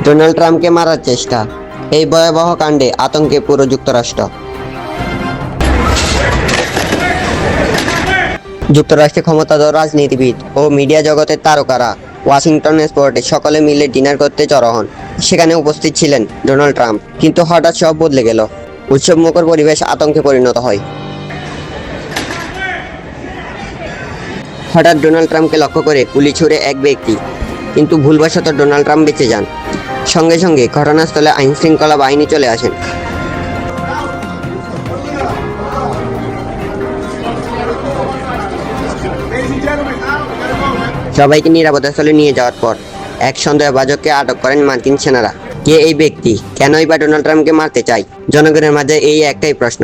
Donald ট্রাম্পকে মারার চেষ্টা। এই ভয়াবহ কাণ্ডে আতঙ্কে পুরো যুক্তরাষ্ট্র। যুক্তরাষ্ট্রে ক্ষমতাধর রাজনীতিবিদ ও মিডিয়া জগতের তারকারা ওয়াশিংটন স্পোর্টে সকলে মিলে ডিনার করতে জড়ো হন। সেখানে উপস্থিত ছিলেন ডোনাল্ড ট্রাম্প। কিন্তু হঠাৎ সব বদলে গেল। উৎসবমুখর পরিবেশ আতঙ্কে পরিণত হয়। হঠাৎ ডোনাল্ড ট্রাম্পকে লক্ষ্য করে গুলি ছুড়ে এক ব্যক্তি, কিন্তু ভুলবশত ডোনাল্ড ট্রাম্প বেঁচে যান। সঙ্গে সঙ্গে ঘটনাস্থলে আইনশৃঙ্খলা বাহিনী চলে আসেন। সবাইকে নিরাপত্তাস্থলে নিয়ে যাওয়ার পর এক সন্দেহভাজককে আটক করেন মার্কিন সেনারা। কে এই ব্যক্তি? কেনই বা ডোনাল্ড ট্রাম্পকে মারতে চায়? জনগণের মাঝে এই একটাই প্রশ্ন।